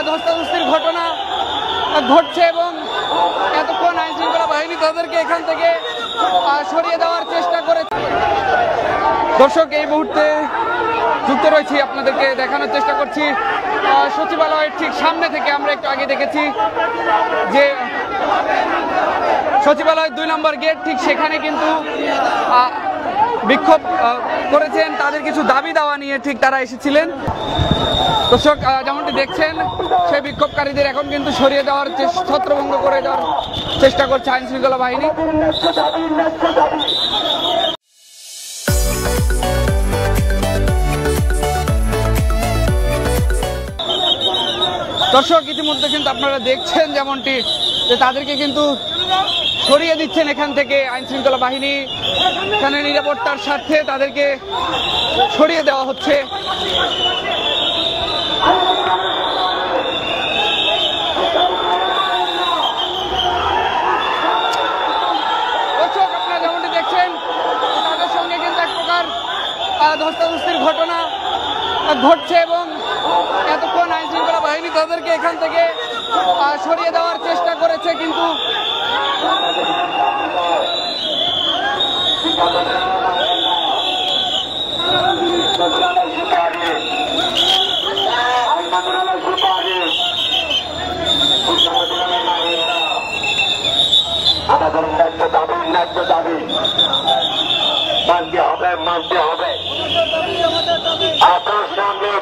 ধস্তাধস্তির ঘটনা ঘটছে এবং এতক্ষণ আইন শৃঙ্খলা বাহিনী তাদেরকে এখান থেকে সরিয়ে দেওয়ার চেষ্টা করেছে। দর্শক, এই মুহূর্তে যুক্ত রয়েছি, আপনাদেরকে দেখানোর চেষ্টা করছি সচিবালয়ের ঠিক সামনে থেকে। আমরা একটু আগে দেখেছি যে সচিবালয়ের 2 নম্বর গেট, ঠিক সেখানে কিন্তু বিক্ষোভ করেছেন, তাদের কিছু দাবি দাওয়া নিয়ে ঠিক তারা এসেছিলেন। দর্শক, যেমনটি দেখছেন সেই বিক্ষোভকারীদের এখন কিন্তু সরিয়ে দেওয়ার ছত্রভঙ্গ করে দেওয়ার চেষ্টা করছে আইন শৃঙ্খলা বাহিনী। দর্শক, ইতিমধ্যে কিন্তু আপনারা দেখছেন যেমনটি যে তাদেরকে কিন্তু সরিয়ে দিচ্ছেন এখান থেকে আইন শৃঙ্খলা বাহিনী। এখানে নিরাপত্তার স্বার্থে তাদেরকে সরিয়ে দেওয়া হচ্ছে। দর্শক, আপনারা যেমনটি দেখছেন তাদের সঙ্গে কিন্তু এক প্রকার ধস্তাধস্তির ঘটনা ঘটছে এবং এতক্ষণ আইন শৃঙ্খলা বাহিনী তাদেরকে এখান থেকে সরিয়ে দেওয়ার চেষ্টা করেছে, কিন্তু আমাদের ন্যায্য দাবি মানতে হবে, মানতে হবে। আপনার সঙ্গে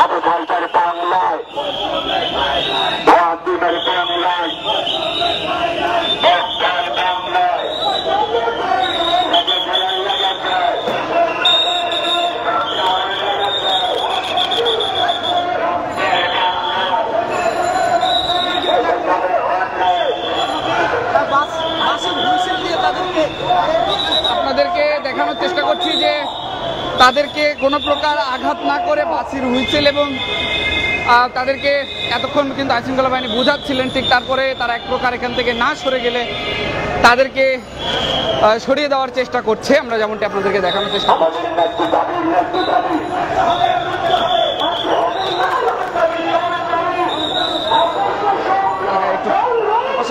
আবু ধাইটার বাংলায় ভারতীয় বাংলায় আপনাদেরকে দেখানোর চেষ্টা করছি যে তাদেরকে কোনো প্রকার আঘাত না করে বাঁশির হুইসেল এবং তাদেরকে এতক্ষণ কিন্তু আইন শৃঙ্খলা বাহিনী বোঝাচ্ছিলেন। ঠিক তারপরে তারা এক প্রকার এখান থেকে না সরে গেলে তাদেরকে সরিয়ে দেওয়ার চেষ্টা করছে। আমরা যেমনটি আপনাদেরকে দেখানোর চেষ্টা করছি।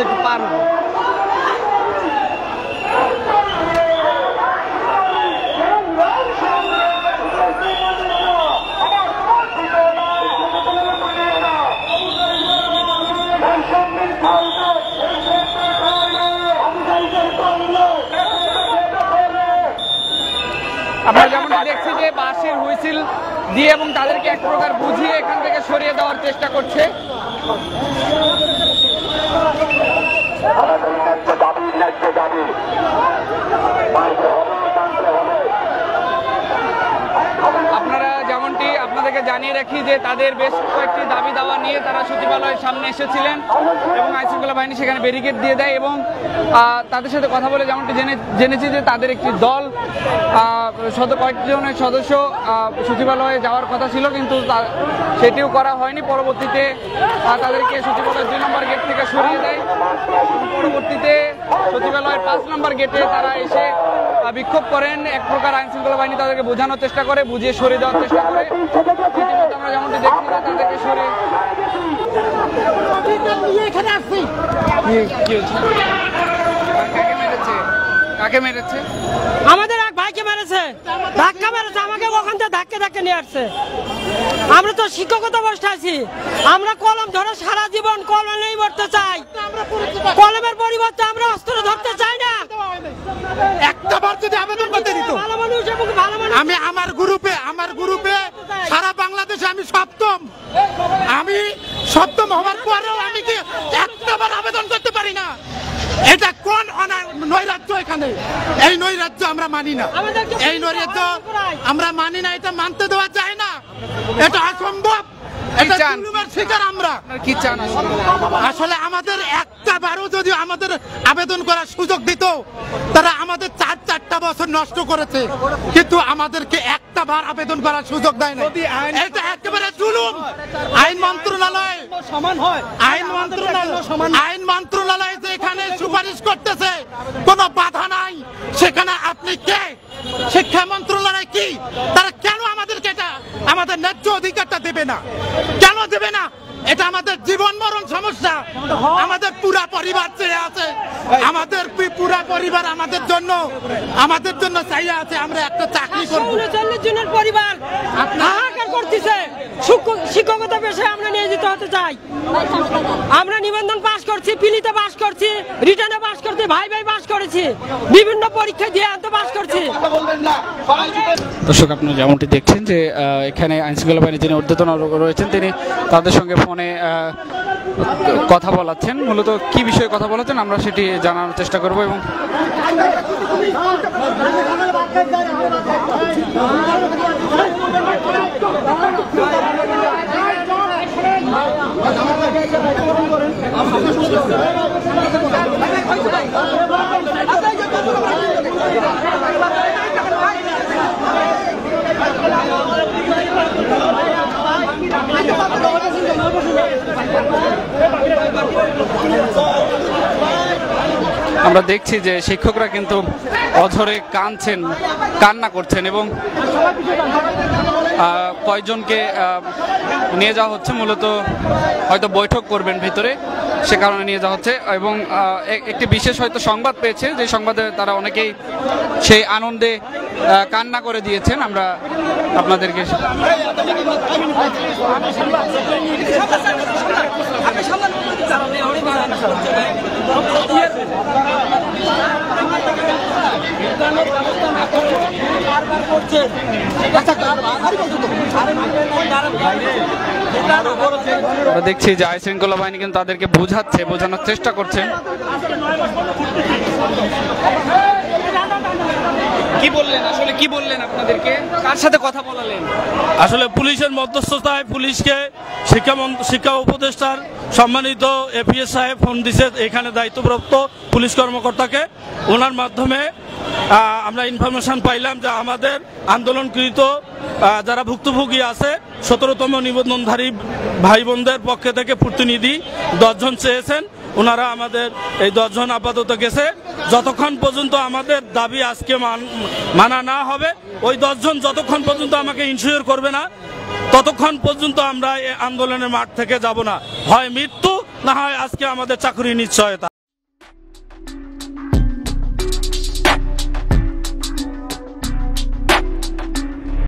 একটু পার আপনারা যেমনটি দেখছি যে বাঁশির হুইসেল দিয়ে এবং তাদেরকে এক প্রকার বুঝিয়ে এখান থেকে সরিয়ে দেওয়ার চেষ্টা করছে। আপনারা যেমনটি আপনাদেরকে জানিয়ে রাখি যে তাদের বেশ কয়েকটি দাবি দাওয়া নিয়ে তারা সচিবালয়ের সামনে এসেছিলেন এবং আইন শৃঙ্খলা বাহিনী সেখানে ব্যারিকেড দিয়ে দেয় এবং তাদের সাথে কথা বলে যেমনটি জেনেছি যে তাদের একটি দল কয়েকজনের সদস্য সচিবালয়ে যাওয়ার কথা ছিল, কিন্তু সেটিও করা হয়নি। পরবর্তীতে তাদেরকে সচিবালয়ের 2 নম্বর গেট থেকে সরিয়ে দেয়। পরবর্তীতে সচিবালয়ের 5 নম্বর গেটে তারা এসে বিক্ষোভ করেন। এক প্রকার আইন শৃঙ্খলা বাহিনী তাদেরকে বোঝানোর চেষ্টা করে, বুঝিয়ে সরিয়ে দেওয়ার চেষ্টা করে। ইতিমধ্যে আমরা যেমনটি দেখছি যে তাদেরকে সরিয়ে কাকে মেরেছে? আমাদের এক ভাইকে মেরেছে, ধাক্কা মেরেছে, আমাকে ওখান থেকে ধাক্কা নিয়ে আসছে। আমরা তো শিক্ষকতা অবস্থায় আছি, আমরা কলম ধরে সারা জীবন কলমেই মরতে চাই। কলমের পরিবর্তে আমরা অস্ত্র ধরতে চাই না। একটাবার যদি আবেদন করতে দিত, আমি আমার গ্রুপে সারা বাংলাদেশে আমি সপ্তম হওয়ার পরেও আমি কি একটাবার আবেদন করতে পারি না? এটা কোন নৈরাজ্য? এখানে এই নৈরাজ্য আমরা মানি না, এই নৈরাজ্য আমরা মানি না, এটা মানতে দেওয়া যায় না, এটা অসম্ভব। শিকার আমরা কি চান? আসলে আমাদের একটা বারও যদি আমাদের আবেদন করার সুযোগ দিত, তারা আমাদের 4 বছর নষ্ট করেছে, কিন্তু আমাদেরকে একটা বার আবেদন করার সুযোগ দেয় না। এটা একেবারে জুলুম। আইন মন্ত্রণালয় সমান হয়, আইন মন্ত্রণালয় যেখানে সুপারিশ করতেছে কোনো বাধা নাই, সেখানে আপনি কে? শিক্ষা মন্ত্রণালয় কি? তারা কেন আমাদেরকে এটা আমাদের ন্যায্য অধিকারটা দেবে না। কেন দেবে না? এটা আমাদের জীবন মরণ সমস্যা। আমাদের পুরা পরিবার চেয়ে আছে, আমাদের পুরা পরিবার আমাদের জন্য চাইয়া আছে আমরা একটা চাকরি করব। 39 জনের পরিবার হাহাকার করতেছে। শিক্ষকতা পেশায় আমরা নিয়োজিত হতে চাই। আমরা নিবন্ধন পাস করছি, পিলিতে পাস করছি, রিটার্নে পাস করছি, ভাই পাস করেছি, বিভিন্ন পরীক্ষা দিয়ে আনতে পাস করছি। দর্শক, আপনারা যেমনটি দেখছেন যে এখানে আইনশৃঙ্খলা বাহিনী যিনি ঊর্ধ্বতন রয়েছেন তিনি তাদের সঙ্গে ফোনে কথা বলাচ্ছেন। মূলত কি বিষয়ে কথা বলাচ্ছেন আমরা সেটি জানার চেষ্টা করব। এবং আমরা দেখছি যে শিক্ষকরা কিন্তু অঝরে কান্না করছেন এবং কয়েকজনকে নিয়ে যাওয়া হচ্ছে, মূলত হয়তো বৈঠক করবেন ভিতরে, সে কারণে নিয়ে যাওয়া হচ্ছে। এবং একটি বিশেষ হয়তো সংবাদ পেয়েছে, যে সংবাদে তারা অনেকেই সেই আনন্দে কান্না করে দিয়েছেন। আমরা আপনাদেরকে দেখছি যে আইন শৃঙ্খলা বাহিনী কিন্তু তাদেরকে বোঝানোর চেষ্টা করছে। কি বললেন আসলে, কি বললেন আপনাদেরকে, কার সাথে কথা বলালেন? আসলে পুলিশের মধ্যস্থতায় পুলিশকে শিক্ষা উপদেষ্টার সম্মানিত এপিএস সাহেব ফোন দিছে এখানে দায়িত্বপ্রাপ্ত পুলিশ কর্মকর্তাকে। ওনার মাধ্যমে আমরা ইনফরমেশন পাইলাম যে আমাদের আন্দোলনকৃত যারা ভুক্তভোগী আছে 17তম নিবন্ধনধারী ভাই বোনদের পক্ষে থেকে প্রতিনিধি 10 জন চেয়েছেন। ওনারা আমাদের এই 10 জন আপাতত গেছে। যতক্ষণ পর্যন্ত আমাদের দাবি আজকে মানা না হবে, ওই 10 জন যতক্ষণ পর্যন্ত আমাকে ইনশিওর করবে না, ততক্ষণ পর্যন্ত আমরা এই আন্দোলনের মাঠ থেকে যাব না। হয় মৃত্যু, না হয় আজকে আমাদের চাকরি নিশ্চয়তা।